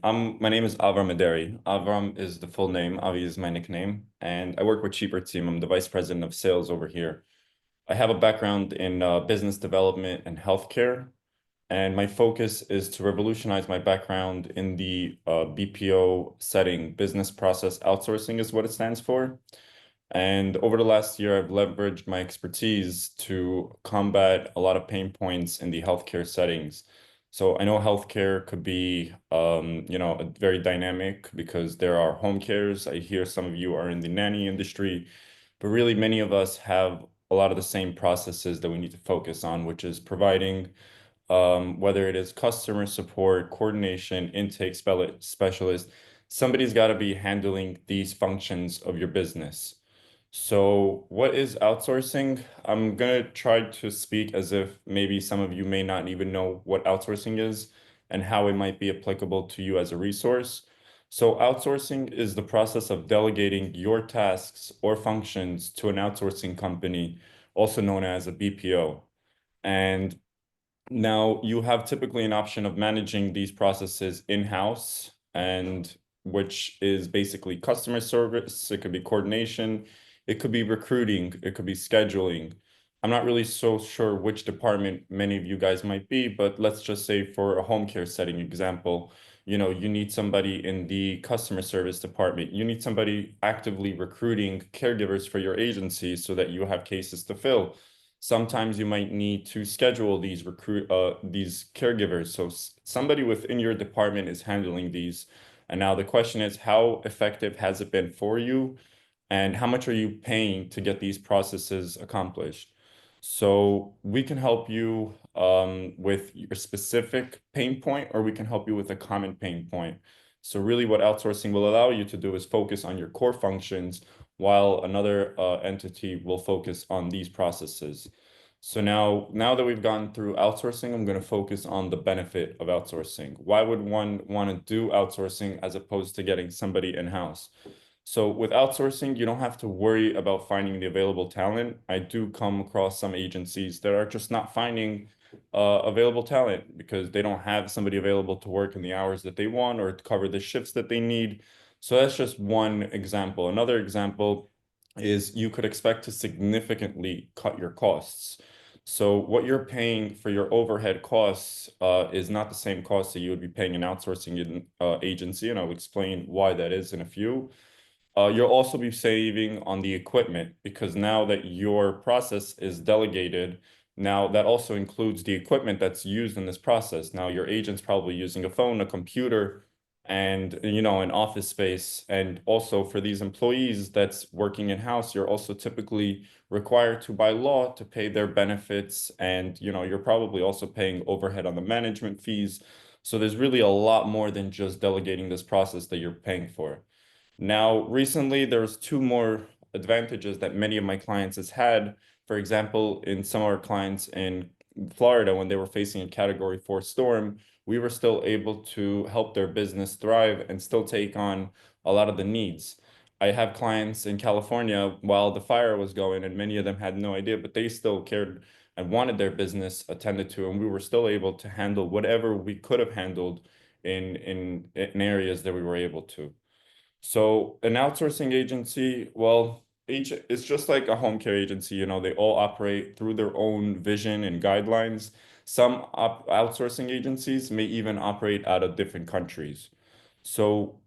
My name is Avraham Ederi. Avram is the full name. Avi is my nickname, and I work with Cheaper Team. I'm the vice president of sales over here. I have a background in business development and healthcare, and my focus is to revolutionize my background in the BPO setting. Business process outsourcing is what it stands for. And over the last year, I've leveraged my expertise to combat a lot of pain points in the healthcare settings. So I know healthcare could be, very dynamic because there are home cares. I hear some of you are in the nanny industry, but really many of us have a lot of the same processes that we need to focus on, which is providing, whether it is customer support, coordination, intake specialist, somebody's got to be handling these functions of your business. So, what is outsourcing? I'm gonna try to speak as if maybe some of you may not even know what outsourcing is and how it might be applicable to you as a resource. So, outsourcing is the process of delegating your tasks or functions to an outsourcing company, also known as a BPO. And now you have typically an option of managing these processes in-house, and which is basically customer service, it could be coordination, it could be recruiting, it could be scheduling. I'm not really so sure which department many of you guys might be, but let's just say for a home care setting example, you need somebody in the customer service department. You need somebody actively recruiting caregivers for your agency so that you have cases to fill. Sometimes you might need to schedule these caregivers. So somebody within your department is handling these. And now the question is, how effective has it been for you? And how much are you paying to get these processes accomplished? So we can help you with your specific pain point, or we can help you with a common pain point. So really what outsourcing will allow you to do is focus on your core functions while another entity will focus on these processes. So now that we've gone through outsourcing, I'm going to focus on the benefit of outsourcing. Why would one want to do outsourcing as opposed to getting somebody in-house? So with outsourcing, you don't have to worry about finding the available talent. I do come across some agencies that are just not finding available talent because they don't have somebody available to work in the hours that they want or to cover the shifts that they need. So that's just one example. Another example is you could expect to significantly cut your costs. So what you're paying for your overhead costs is not the same cost that you would be paying an outsourcing agency, and I'll explain why that is in a few. You'll also be saving on the equipment because now that your process is delegated, now that also includes the equipment that's used in this process. Now your agent's probably using a phone, a computer, and an office space. And also for these employees that's working in-house, you're also typically required to by law to pay their benefits, and you're probably also paying overhead on the management fees. So there's really a lot more than just delegating this process that you're paying for. Now, recently, there's two more advantages that many of my clients has had. For example, in some of our clients in Florida, when they were facing a Category 4 storm, we were still able to help their business thrive and still take on a lot of the needs. I have clients in California while the fire was going, and many of them had no idea, but they still cared and wanted their business attended to, and we were still able to handle whatever we could have handled in areas that we were able to. So an outsourcing agency, well, each it's just like a home care agency, they all operate through their own vision and guidelines. Some outsourcing agencies may even operate out of different countries. So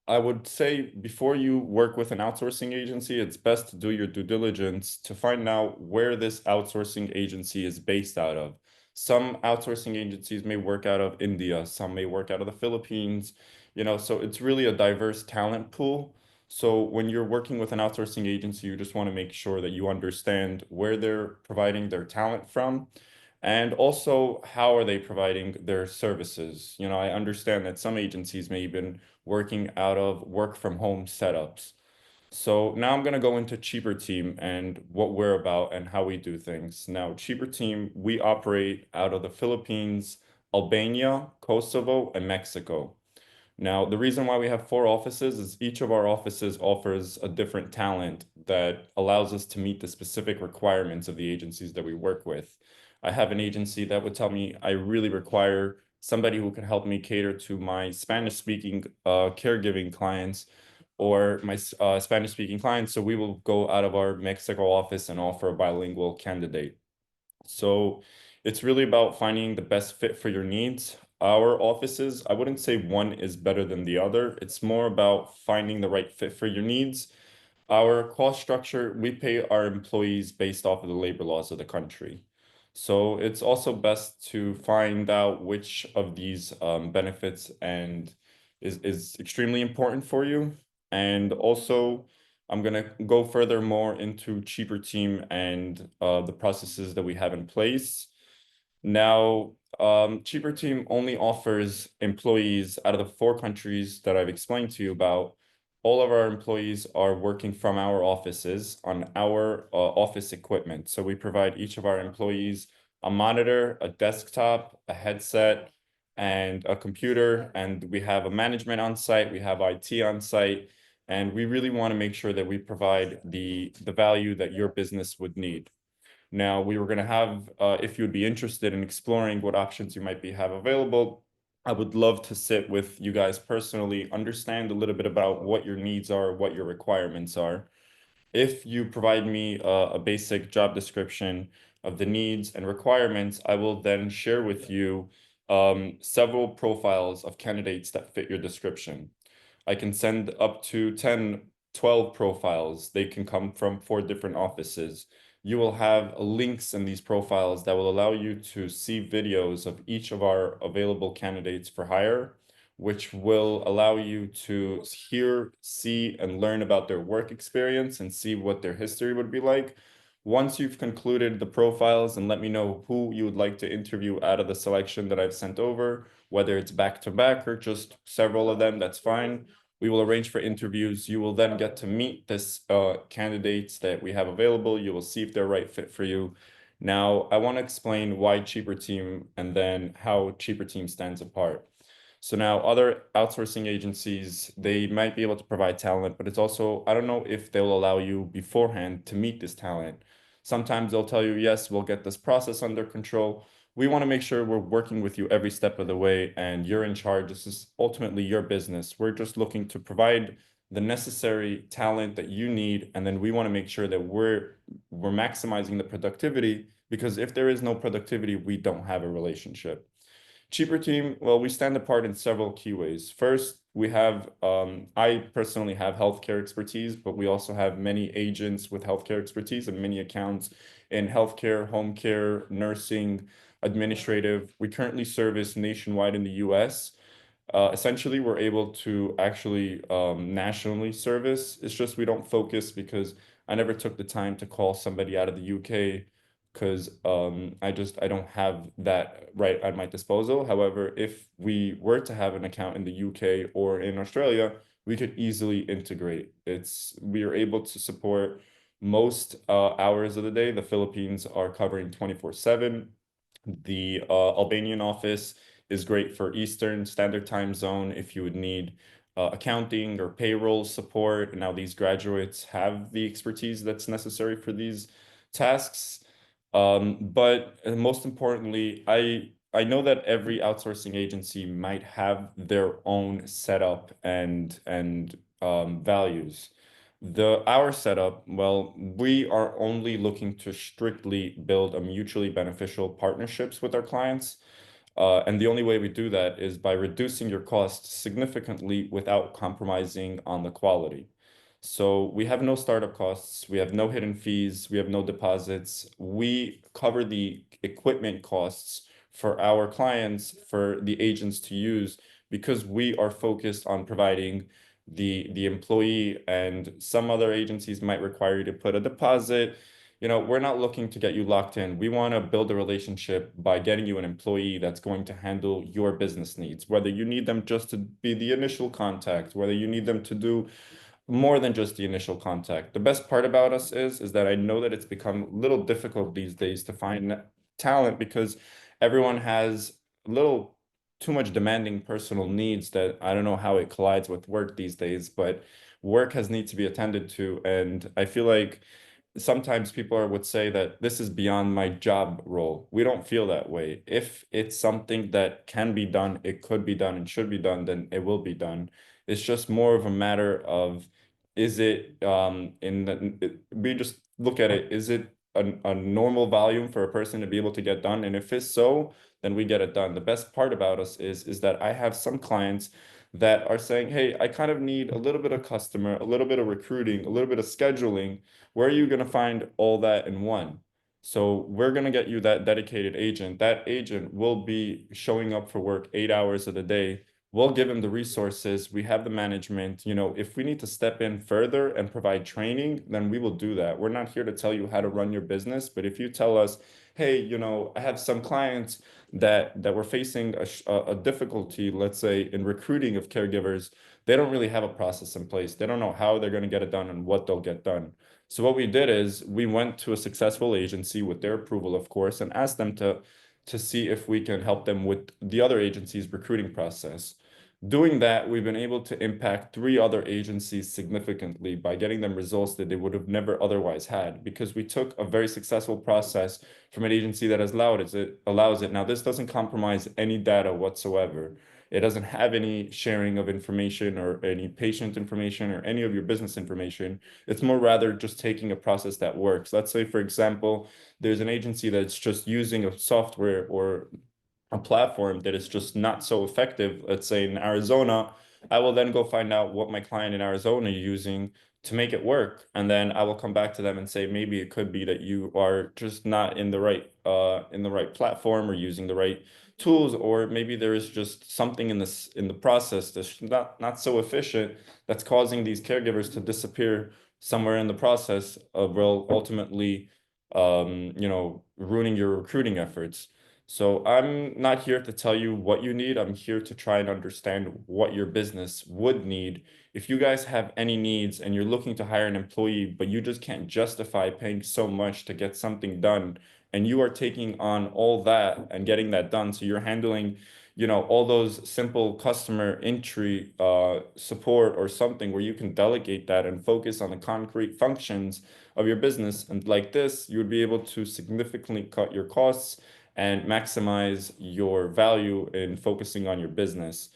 I would say before you work with an outsourcing agency, it's best to do your due diligence to find out where this outsourcing agency is based out of. Some outsourcing agencies may work out of India, some may work out of the Philippines, so it's really a diverse talent pool. So when you're working with an outsourcing agency, you just want to make sure that you understand where they're providing their talent from and also how are they providing their services. I understand that some agencies may have been working out of work from home setups. So now I'm going to go into Cheaper Team and what we're about and how we do things. Now, Cheaper Team, we operate out of the Philippines, Albania, Kosovo, and Mexico. Now, the reason why we have four offices is each of our offices offers a different talent that allows us to meet the specific requirements of the agencies that we work with. I have an agency that would tell me I really require somebody who can help me cater to my Spanish-speaking caregiving clients or my Spanish-speaking clients. So we will go out of our Mexico office and offer a bilingual candidate. So it's really about finding the best fit for your needs. Our offices, I wouldn't say one is better than the other. It's more about finding the right fit for your needs. Our cost structure, we pay our employees based off of the labor laws of the country. So it's also best to find out which of these benefits and is extremely important for you. And also, I'm gonna go further more into Cheaper Team and the processes that we have in place. Now, Cheaper Team only offers employees out of the 4 countries that I've explained to you about. All of our employees are working from our offices on our office equipment. So we provide each of our employees a monitor, a desktop, a headset, and a computer. And we have a management on site, we have IT on site, and we really want to make sure that we provide the value that your business would need. Now, we were going to have, if you would be interested in exploring what options you might have available, I would love to sit with you guys personally, understand a little bit about what your needs are, what your requirements are. If you provide me a basic job description of the needs and requirements, I will then share with you several profiles of candidates that fit your description. I can send up to 10, 12 profiles. They can come from 4 different offices. You will have links in these profiles that will allow you to see videos of each of our available candidates for hire, which will allow you to hear, see, and learn about their work experience and see what their history would be like. Once you've concluded the profiles, and let me know who you would like to interview out of the selection that I've sent over, whether it's back to back or just several of them, that's fine. We will arrange for interviews. You will then get to meet this candidates that we have available. You will see if they're right fit for you. Now, I want to explain why Cheaper Team and then how Cheaper Team stands apart. So now other outsourcing agencies, they might be able to provide talent, but it's also, I don't know if they'll allow you beforehand to meet this talent. Sometimes they'll tell you, yes, we'll get this process under control. We want to make sure we're working with you every step of the way and you're in charge. This is ultimately your business. We're just looking to provide the necessary talent that you need. And then we want to make sure that we're maximizing the productivity, because if there is no productivity, we don't have a relationship. Cheaper Team, well, we stand apart in several key ways. First, we have, I personally have healthcare expertise, but we also have many agents with healthcare expertise and many accounts in healthcare, home care, nursing, administrative. We currently service nationwide in the US. Essentially, we're able to actually nationally service. It's just we don't focus because I never took the time to call somebody out of the UK because I don't have that right at my disposal. However, if we were to have an account in the UK or in Australia, we could easily integrate. We are able to support most hours of the day. The Philippines are covering 24/7. The Albanian office is great for Eastern Standard Time Zone if you would need accounting or payroll support. And now these graduates have the expertise that's necessary for these tasks. But most importantly, I know that every outsourcing agency might have their own setup and values. Our setup, well, we are only looking to strictly build a mutually beneficial partnerships with our clients. And the only way we do that is by reducing your costs significantly without compromising on the quality. So we have no startup costs, we have no hidden fees, we have no deposits. We cover the equipment costs for our clients, for the agents to use, because we are focused on providing the employee, and some other agencies might require you to put a deposit. We're not looking to get you locked in. We want to build a relationship by getting you an employee that's going to handle your business needs, whether you need them just to be the initial contact, whether you need them to do more than just the initial contact. The best part about us is that I know that it's become a little difficult these days to find talent because everyone has a little too much demanding personal needs that I don't know how it collides with work these days, but work has need to be attended to. And I feel like sometimes would say that this is beyond my job role. We don't feel that way. If it's something that can be done, it could be done and should be done, then it will be done. It's just more of a matter of, is it we just look at it, is it a normal volume for a person to be able to get done? And if it's so, then we get it done. The best part about us is that I have some clients that are saying, hey, I kind of need a little bit of customer, a little bit of recruiting, a little bit of scheduling. Where are you going to find all that in one? So we're going to get you that dedicated agent. That agent will be showing up for work 8 hours of the day. We'll give him the resources. We have the management. If we need to step in further and provide training, then we will do that. We're not here to tell you how to run your business, but if you tell us, hey, I have some clients that were facing a difficulty, let's say, in recruiting of caregivers, they don't really have a process in place. They don't know how they're going to get it done and what they'll get done. So what we did is we went to a successful agency with their approval, of course, and asked them to see if we can help them with the other agency's recruiting process. Doing that, we've been able to impact 3 other agencies significantly by getting them results that they would have never otherwise had, because we took a very successful process from an agency that has allows it. Now, this doesn't compromise any data whatsoever. It doesn't have any sharing of information or any patient information or any of your business information. It's more rather just taking a process that works. Let's say, for example, there's an agency that's just using a software or a platform that is just not so effective. Let's say in Arizona, I will then go find out what my client in Arizona is using to make it work. And then I will come back to them and say, maybe it could be that you are just not in the right platform or using the right tools, or maybe there is just something in the process that's not so efficient, that's causing these caregivers to disappear somewhere in the process of, well, ultimately ruining your recruiting efforts. So I'm not here to tell you what you need. I'm here to try and understand what your business would need. If you guys have any needs and you're looking to hire an employee, but you just can't justify paying so much to get something done, and you are taking on all that and getting that done, so you're handling, all those simple customer entry support or something where you can delegate that and focus on the concrete functions of your business. And like this, you would be able to significantly cut your costs and maximize your value in focusing on your business.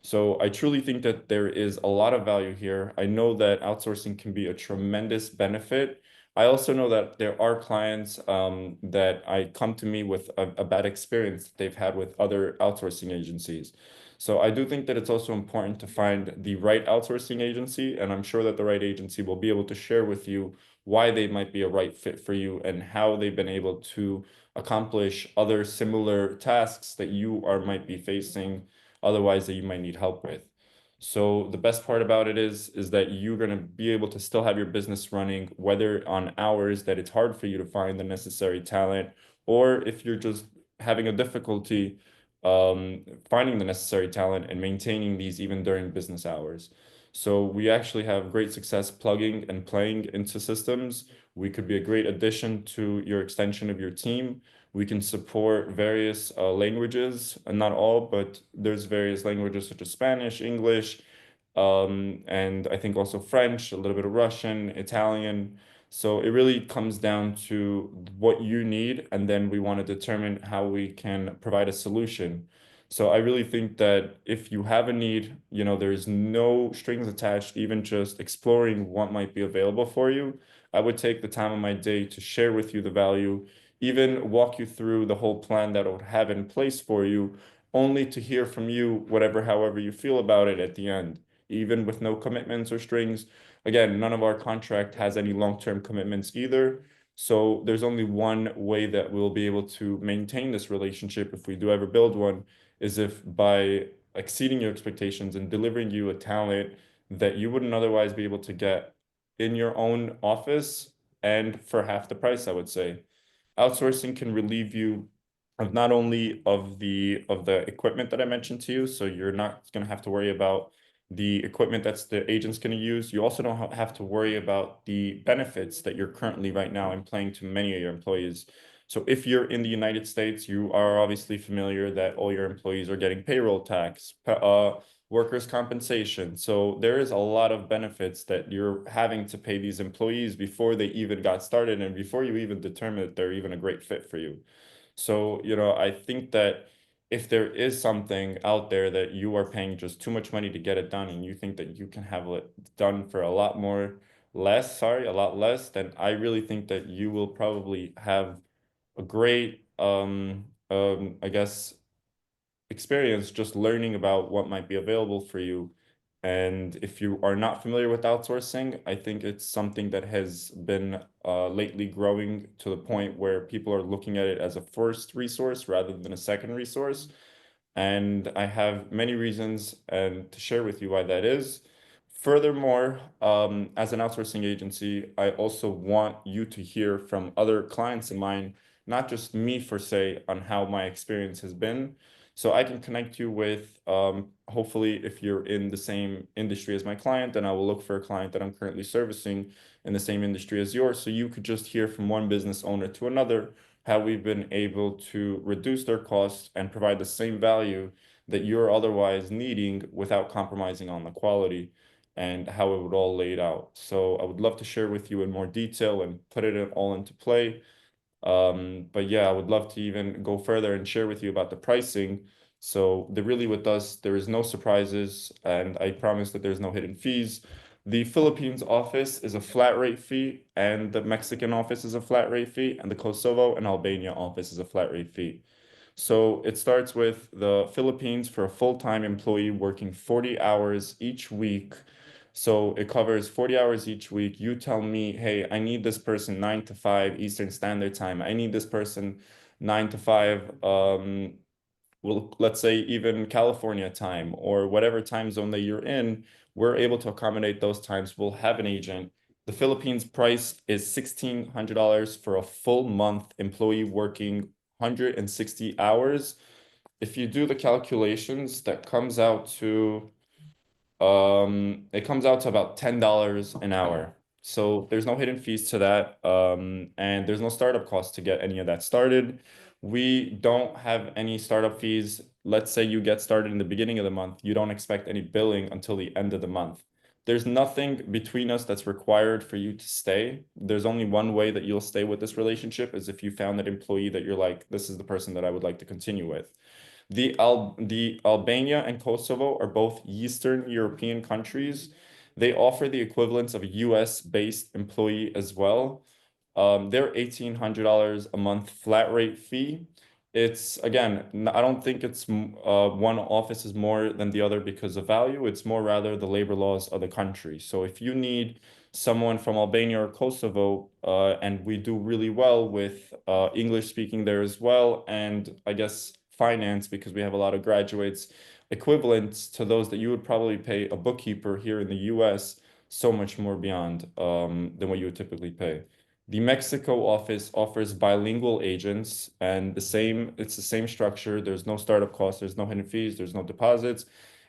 So I truly think that there is a lot of value here. I know that outsourcing can be a tremendous benefit. I also know that there are clients that I come to me with a bad experience that they've had with other outsourcing agencies. So I do think that it's also important to find the right outsourcing agency, and I'm sure that the right agency will be able to share with you why they might be a right fit for you and how they've been able to accomplish other similar tasks that you are might be facing otherwise that you might need help with. So the best part about it is that you're going to be able to still have your business running, whether on hours that it's hard for you to find the necessary talent, or if you're just having a difficulty finding the necessary talent and maintaining these even during business hours. So we actually have great success plugging and playing into systems. We could be a great addition to your extension of your team. We can support various languages, and not all, but there's various languages such as Spanish, English, and I think also French, a little bit of Russian, Italian. So it really comes down to what you need, and then we want to determine how we can provide a solution. So I really think that if you have a need, there's no strings attached, even just exploring what might be available for you. I would take the time of my day to share with you the value, even walk you through the whole plan that I would have in place for you, only to hear from you, however you feel about it at the end, even with no commitments or strings. Again, none of our contract has any long-term commitments either. So there's only one way that we'll be able to maintain this relationship if we do ever build one, is if by exceeding your expectations and delivering you a talent that you wouldn't otherwise be able to get in your own office and for half the price, I would say. Outsourcing can relieve you of not only of the equipment that I mentioned to you, so you're not going to have to worry about the equipment that's the agent's going to use. You also don't have to worry about the benefits that you're currently right now employing to many of your employees. So if you're in the United States, you are obviously familiar that all your employees are getting payroll tax, workers' compensation. So there is a lot of benefits that you're having to pay these employees before they even got started and before you even determine that they're even a great fit for you. So, I think that if there is something out there that you are paying just too much money to get it done and you think that you can have it done for a lot less, then I really think that you will probably have a great, I guess, experience just learning about what might be available for you. And if you are not familiar with outsourcing, I think it's something that has been lately growing to the point where people are looking at it as a first resource rather than a second resource. And I have many reasons and to share with you why that is. Furthermore, as an outsourcing agency, I also want you to hear from other clients of mine, not just me for say, on how my experience has been. So I can connect you with, hopefully, if you're in the same industry as my client, then I will look for a client that I'm currently servicing in the same industry as yours. So you could just hear from one business owner to another how we've been able to reduce their costs and provide the same value that you're otherwise needing without compromising on the quality and how it would all laid out. So I would love to share with you in more detail and put it all into play. But yeah, I would love to even go further and share with you about the pricing. So the really with us, there is no surprises, and I promise that there's no hidden fees. The Philippines office is a flat rate fee, and the Mexican office is a flat rate fee, and the Kosovo and Albania office is a flat rate fee. So it starts with the Philippines for a full-time employee working 40 hours each week. So it covers 40 hours each week. You tell me, hey, I need this person 9 to 5 Eastern Standard Time. I need this person 9 to 5, well, let's say even California time or whatever time zone that you're in. We're able to accommodate those times. We'll have an agent. The Philippines price is $1,600 for a full month employee working 160 hours. If you do the calculations, that comes out to it comes out to about $10 an hour. So there's no hidden fees to that. And there's no startup cost to get any of that started. We don't have any startup fees. Let's say you get started in the beginning of the month, you don't expect any billing until the end of the month. There's nothing between us that's required for you to stay. There's only one way that you'll stay with this relationship is if you found that employee that you're like, this is the person that I would like to continue with. The Albania and Kosovo are both Eastern European countries. They offer the equivalence of a US based employee as well. They're $1,800 a month flat rate fee. It's again, I don't think it's one office is more than the other because of value. It's more rather the labor laws of the country. So if you need someone from Albania or Kosovo, and we do really well with English speaking there as well, and I guess finance because we have a lot of graduates equivalent to those that you would probably pay a bookkeeper here in the US so much more beyond than what you would typically pay. The Mexico office offers bilingual agents and it's the same structure. There's no startup costs, there's no hidden fees, there's no deposits.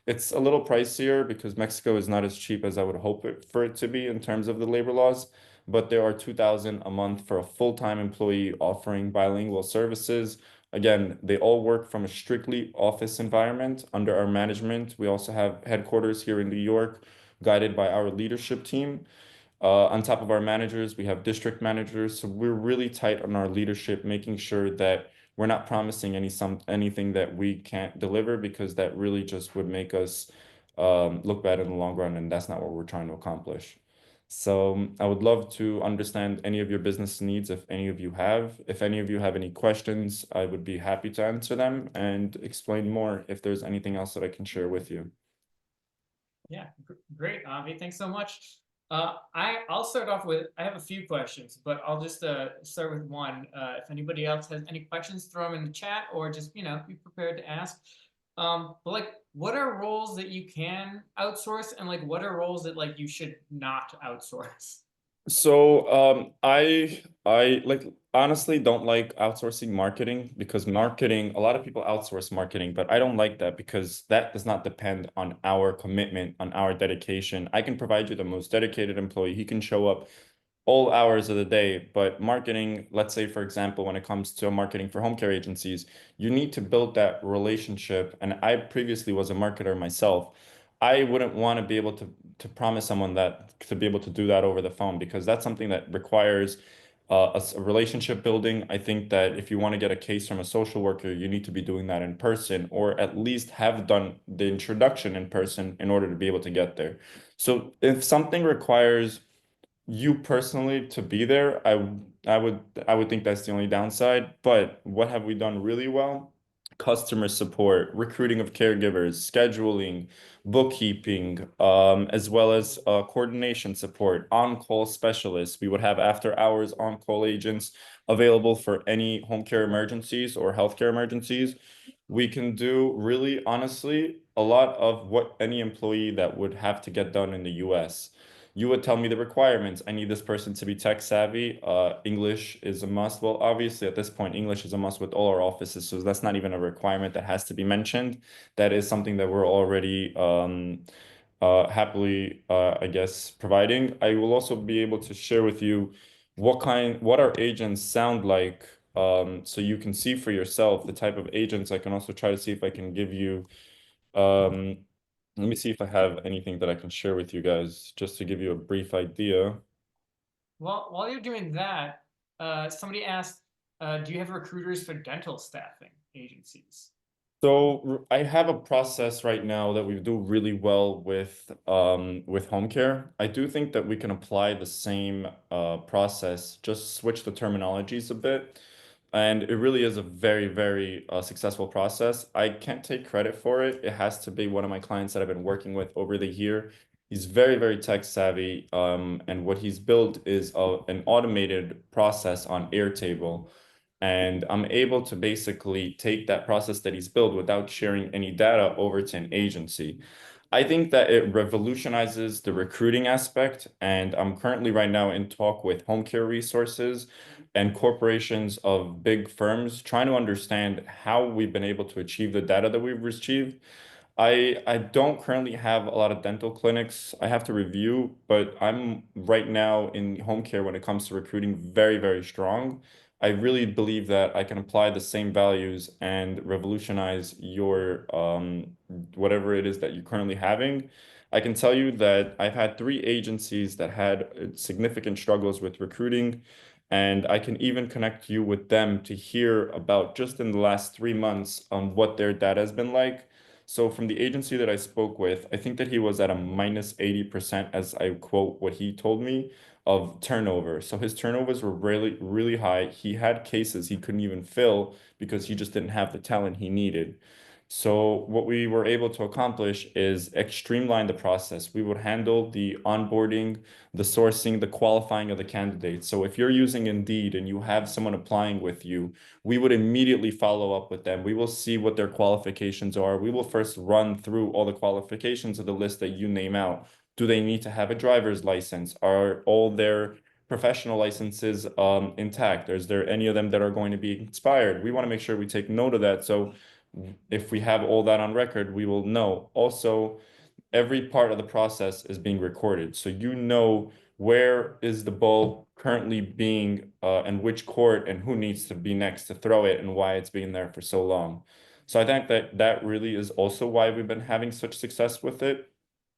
It's a little pricier because Mexico is not as cheap as I would hope for it to be in terms of the labor laws, but there are 2,000 a month for a full-time employee offering bilingual services. Again, they all work from a strictly office environment under our management. We also have headquarters here in New York, guided by our leadership team. On top of our managers, we have district managers. So we're really tight on our leadership, making sure that we're not promising anything that we can't deliver because that really just would make us look bad in the long run, and that's not what we're trying to accomplish. So I would love to understand any of your business needs if any of you have. If any of you have any questions, I would be happy to answer them and explain more if there's anything else that I can share with you. Yeah, great, Avi. Thanks so much. I'll start off with, I have a few questions, but I'll just start with one. If anybody else has any questions, throw them in the chat or just, be prepared to ask. But like, what are roles that you can outsource and like, what are roles that like you should not outsource? So I like honestly don't like outsourcing marketing because marketing, a lot of people outsource marketing, but I don't like that because that does not depend on our commitment, on our dedication. I can provide you the most dedicated employee. He can show up all hours of the day, but marketing, let's say for example, when it comes to marketing for home care agencies, you need to build that relationship. And I previously was a marketer myself. I wouldn't want to be able to promise someone that to be able to do that over the phone because that's something that requires a relationship building. I think that if you want to get a case from a social worker, you need to be doing that in person or at least have done the introduction in person in order to be able to get there. So if something requires you personally to be there, I would think that's the only downside. But what have we done really well? Customer support, recruiting of caregivers, scheduling, bookkeeping, as well as coordination support, on-call specialists. We would have after-hours on-call agents available for any home care emergencies or healthcare emergencies. We can do really honestly a lot of what any employee that would have to get done in the US. You would tell me the requirements. I need this person to be tech savvy. English is a must. Well, obviously, at this point, English is a must with all our offices, so that's not even a requirement that has to be mentioned. That is something that we're already happily, I guess, providing. I will also be able to share with you what our agents sound like, so you can see for yourself the type of agents. I can also try to see if I can give you um, let me see if I have anything that I can share with you guys, just to give you a brief idea. Well, while you're doing that, somebody asked, do you have recruiters for dental staffing agencies? So I have a process right now that we do really well with home care. I do think that we can apply the same process, just switch the terminologies a bit. And it really is a very, very successful process. I can't take credit for it. It has to be one of my clients that I've been working with over the year. He's very, very tech savvy. And what he's built is an automated process on Airtable. And I'm able to basically take that process that he's built without sharing any data over to an agency. I think that it revolutionizes the recruiting aspect, and I'm currently right now in talk with home care resources and corporations of big firms trying to understand how we've been able to achieve the data that we've achieved. I don't currently have a lot of dental clinics I have to review, but I'm right now in home care when it comes to recruiting very, very strong. I really believe that I can apply the same values and revolutionize your whatever it is that you're currently having. I can tell you that I've had three agencies that had significant struggles with recruiting, and I can even connect you with them to hear about just in the last 3 months what their data has been like. So from the agency that I spoke with, I think that he was at a minus 80%, as I quote what he told me, of turnover. So his turnovers were really, really high. He had cases he couldn't even fill because he just didn't have the talent he needed. So what we were able to accomplish is streamline the process. We would handle the onboarding, the sourcing, the qualifying of the candidates. So if you're using Indeed and you have someone applying with you, we would immediately follow up with them. We will see what their qualifications are. We will first run through all the qualifications of the list that you name out. Do they need to have a driver's license? Are all their professional licenses intact? Is there any of them that are going to be expired? We want to make sure we take note of that. So if we have all that on record, we will know. Also, every part of the process is being recorded. So you know where is the ball currently being and which court and who needs to be next to throw it and why it's been there for so long. So I think that that really is also why we've been having such success with it.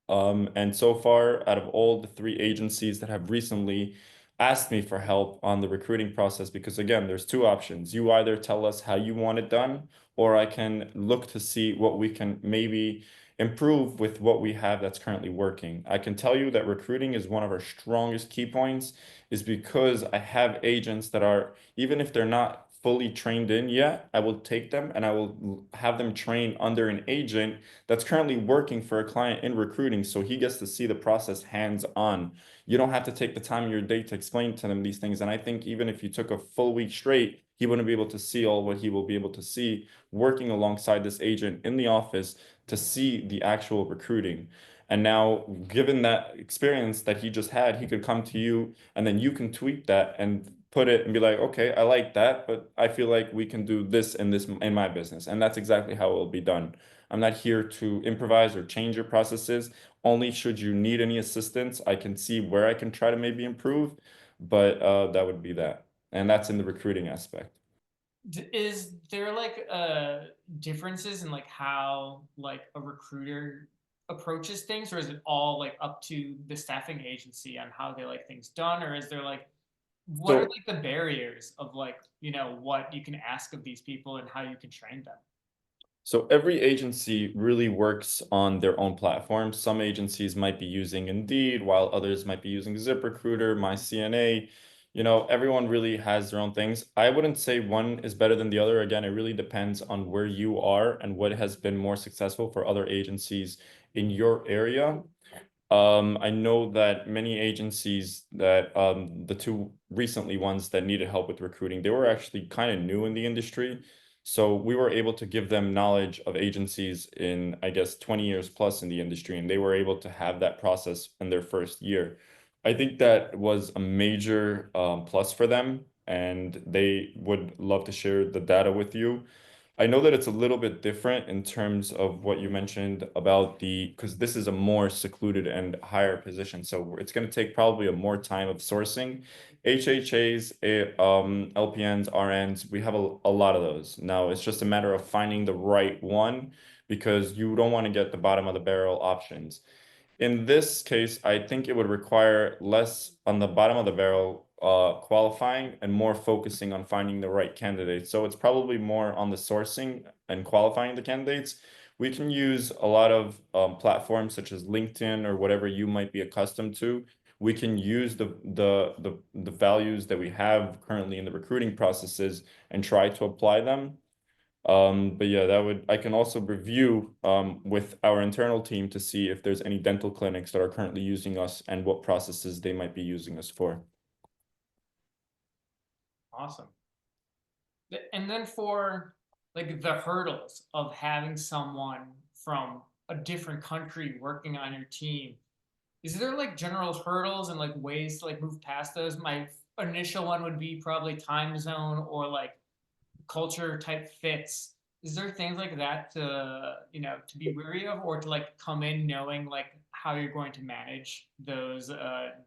And so far, out of all the three agencies that have recently asked me for help on the recruiting process, because again, there's two options. You either tell us how you want it done, or I can look to see what we can maybe improve with what we have that's currently working. I can tell you that recruiting is one of our strongest key points, is because I have agents that are, even if they're not fully trained in yet, I will take them and I will have them train under an agent that's currently working for a client in recruiting, so he gets to see the process hands on. You don't have to take the time of your day to explain to them these things. And I think even if you took a full week straight, he wouldn't be able to see all what he will be able to see working alongside this agent in the office to see the actual recruiting. And now, given that experience that he just had, he could come to you and then you can tweak that and put it and be like, okay, I like that, but I feel like we can do this and this in my business. And that's exactly how it will be done. I'm not here to improvise or change your processes. Only should you need any assistance, I can see where I can try to maybe improve, but that would be that. And that's in the recruiting aspect. Is there like differences in like how like a recruiter approaches things, or is it all like up to the staffing agency on how they like things done, or is there like what are So like the barriers of like, what you can ask of these people and how you can train them? So every agency really works on their own platform. Some agencies might be using Indeed, while others might be using ZipRecruiter, MyCNA. Everyone really has their own things. I wouldn't say one is better than the other. Again, it really depends on where you are and what has been more successful for other agencies in your area. I know that many agencies that the two recently ones that needed help with recruiting, they were actually kind of new in the industry. So we were able to give them knowledge of agencies in, I guess, 20 years plus in the industry, and they were able to have that process in their first year. I think that was a major plus for them, and they would love to share the data with you. I know that it's a little bit different in terms of what you mentioned about because this is a more secluded and higher position. So it's going to take probably a more time of sourcing. HHAs, LPNs, RNs, we have a lot of those. Now it's just a matter of finding the right one because you don't want to get the bottom of the barrel options. In this case, I think it would require less on the bottom of the barrel qualifying and more focusing on finding the right candidates. So it's probably more on the sourcing and qualifying the candidates. We can use a lot of platforms such as LinkedIn or whatever you might be accustomed to. We can use the values that we have currently in the recruiting processes and try to apply them. But yeah, I can also review with our internal team to see if there's any dental clinics that are currently using us and what processes they might be using us for. Awesome. And then for like the hurdles of having someone from a different country working on your team, is there like general hurdles and like ways to like move past those? My initial one would be probably time zone or like culture type fits. Is there things like that to be wary of, or to like come in knowing like how you're going to manage those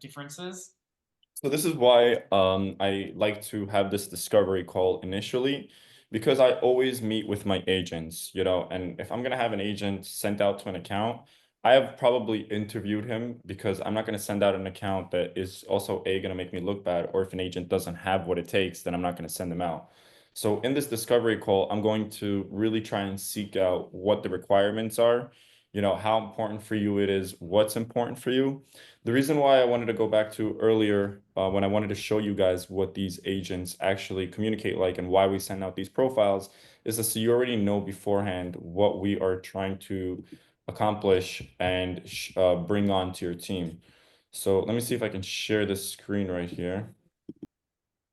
differences? So this is why I like to have this discovery call initially, because I always meet with my agents, and if I'm gonna have an agent sent out to an account, I have probably interviewed him because I'm not gonna send out an account that is also gonna make me look bad, or if an agent doesn't have what it takes, then I'm not gonna send them out. So in this discovery call, I'm going to really try and seek out what the requirements are, how important for you it is, what's important for you. The reason why I wanted to go back to earlier, when I wanted to show you guys what these agents actually communicate like and why we send out these profiles, is that so you already know beforehand what we are trying to accomplish and bring on to your team. So let me see if I can share this screen right here.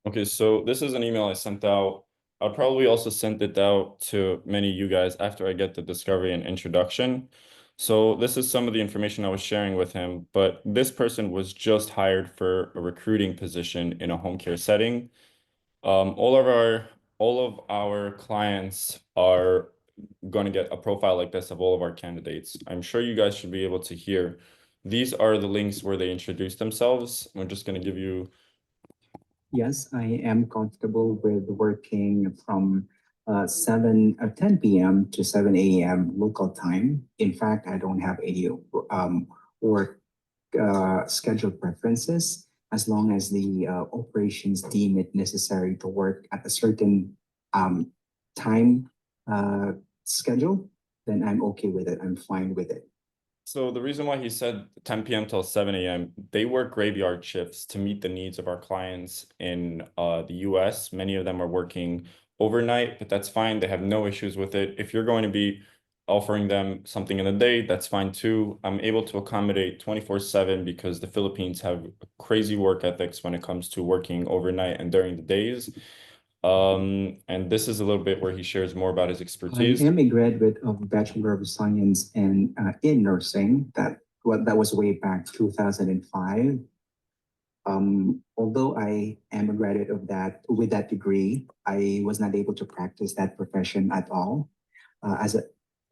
Okay, so this is an email I sent out. I'll probably also send it out to many of you guys after I get the discovery and introduction. So this is some of the information I was sharing with him, but this person was just hired for a recruiting position in a home care setting. All of our clients are going to get a profile like this of all of our candidates. I'm sure you guys should be able to hear. These are the links where they introduce themselves. I'm just going to give you. Yes, I am comfortable with working from 10 p.m. to 7 a.m. local time. In fact, I don't have any work schedule preferences as long as the operations deem it necessary to work at a certain um, time schedule, then I'm okay with it. I'm fine with it. So the reason why he said 10 p.m. till 7 a.m., they work graveyard shifts to meet the needs of our clients in the US. Many of them are working overnight, but that's fine. They have no issues with it. If you're going to be offering them something in the day, that's fine too. I'm able to accommodate 24/7 because the Philippines have crazy work ethics when it comes to working overnight and during the days. And this is a little bit where he shares more about his I expertise. am a graduate of Bachelor of Science in nursing. That was way back 2005. Although I am a graduate of that with that degree, I was not able to practice that profession at all. As a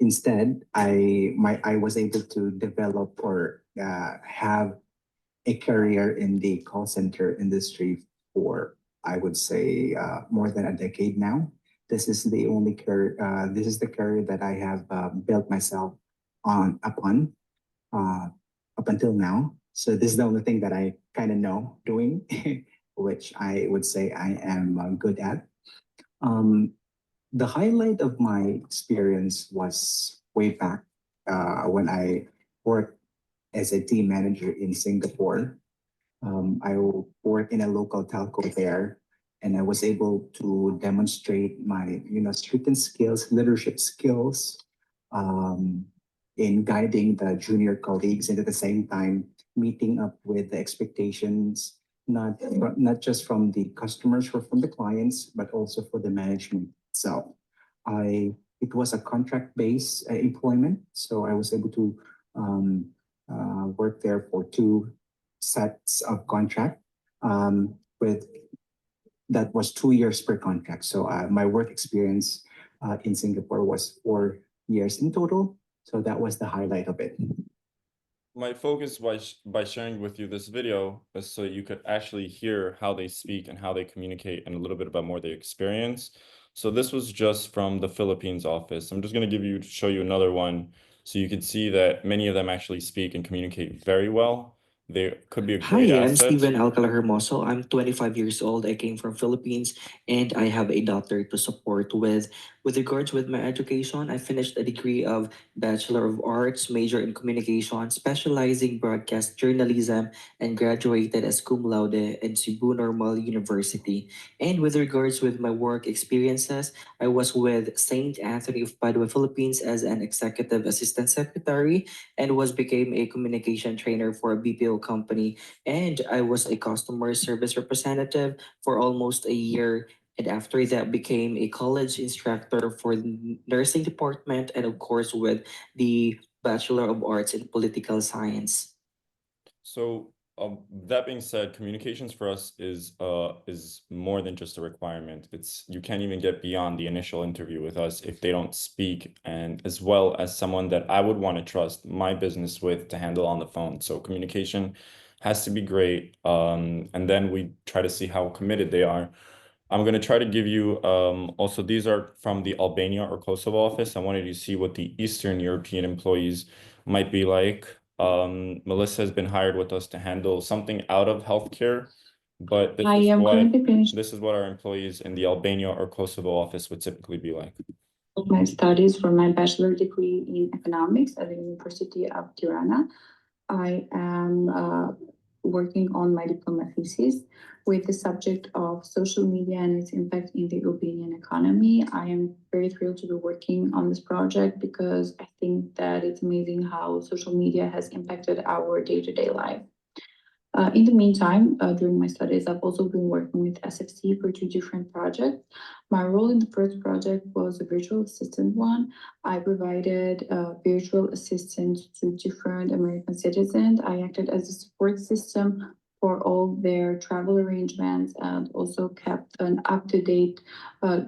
Instead, I was able to develop or have a career in the call center industry for, I would say, more than a decade now. This is the only career. This is the career that I have built myself on upon. up until now. So this is the only thing that I kind of know doing, which I would say I am good at. Um, the highlight of my experience was way back when I worked as a team manager in Singapore. I worked in a local telco there, and I was able to demonstrate my, certain skills, leadership skills, um, in guiding the junior colleagues, and at the same time meeting up with the expectations, not just from the customers or from the clients, but also for the management. So, it was a contract-based employment, so I was able to work there for 2 sets of contract with that was 2 years per contract. So my work experience in Singapore was 4 years in total. So that was the highlight of it. My focus by sharing with you this video is so you could actually hear how they speak and how they communicate and a little bit about more their experience. So this was just from the Philippines office. I'm just going to show you another one so you can see that many of them actually speak and communicate very well. They could be a great Hi, I'm asset. Steven Alcala Hermoso. I'm 25 years old. I came from Philippines and I have a daughter to support with. With regards with my education, I finished a degree of Bachelor of Arts, major in communication, specializing broadcast journalism, and graduated as cum laude in Cebu Normal University. And with regards with my work experiences, I was with St. Anthony of Padua, Philippines as an executive assistant secretary and became a communication trainer for a BPO company, and I was a customer service representative for almost a year. And after that, became a college instructor for the nursing department, and of course, with the Bachelor of Arts in Political Science. So that being said, communications for us is more than just a requirement. You can't even get beyond the initial interview with us if they don't speak, and as well as someone that I would want to trust my business with to handle on the phone. So communication has to be great. And then we try to see how committed they are. I'm going to try to give you also, these are from the Albania or Kosovo office. I wanted you to see what the Eastern European employees might be like. Melissa has been hired with us to handle something out of healthcare, but I am currently finished this is what our employees in the Albania or Kosovo office would typically be like. my studies for my bachelor degree in economics at the University of Tirana. I am working on my diploma thesis with the subject of social media and its impact in the Albanian economy. I am very thrilled to be working on this project because I think that it's amazing how social media has impacted our day-to-day life. In the meantime, during my studies, I've also been working with SFC for 2 different projects. My role in the first project was a virtual assistant one. I provided virtual assistance to different American citizens. I acted as a support system for all their travel arrangements and also kept an up-to-date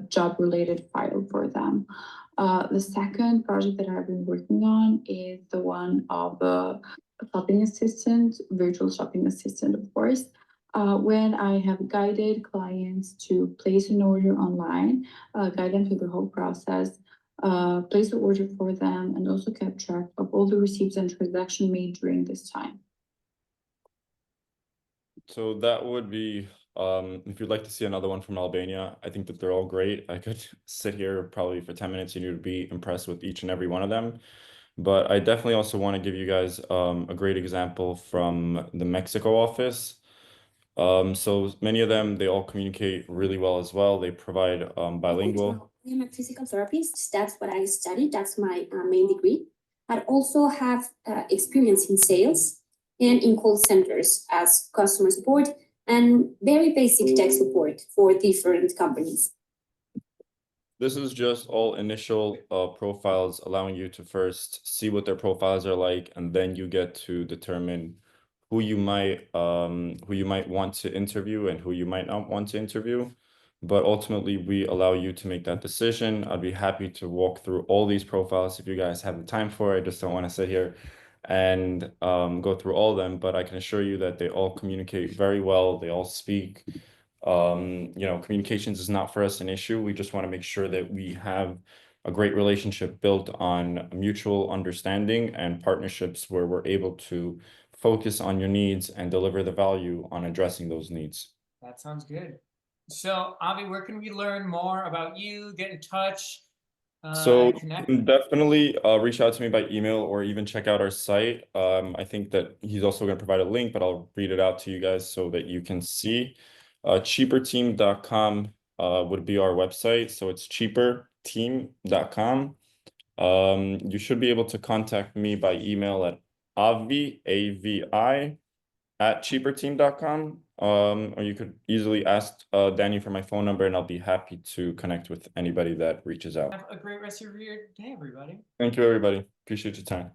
job-related file for them. The second project that I've been working on is the one of shopping assistant, virtual shopping assistant, of course. When I have guided clients to place an order online, guide them through the whole process, place the order for them, and also kept track of all the receipts and transactions made during this time. So that would be, if you'd like to see another one from Albania, I think that they're all great. I could sit here probably for 10 minutes and you'd be impressed with each and every one of them. But I definitely also want to give you guys a great example from the Mexico office. So many of them, they all communicate really well as well. They provide bilingual. I'm a physical therapist. That's what I studied. That's my main degree. I also have experience in sales and in call centers as customer support and very basic tech support for different companies. This is just all initial profiles, allowing you to first see what their profiles are like, and then you get to determine who you might want to interview and who you might not want to interview. But ultimately, we allow you to make that decision. I'd be happy to walk through all these profiles if you guys have the time for it. I just don't want to sit here and go through all of them, but I can assure you that they all communicate very well. They all speak. Communications is not for us an issue. We just want to make sure that we have a great relationship built on mutual understanding and partnerships where we're able to focus on your needs and deliver the value on addressing those needs. That sounds good. So Avi, where can we learn more about you, get in touch? So you Connect? can definitely reach out to me by email or even check out our site. I think that he's also going to provide a link, but I'll read it out to you guys so that you can see. Cheaperteam.com would be our website. So it's cheaperteam.com. You should be able to contact me by email at avi, at cheaperteam.com. Or you could easily ask Danny for my phone number, and I'll be happy to connect with anybody that reaches out. Have a great rest of your day, everybody. Thank you, everybody. Appreciate your time.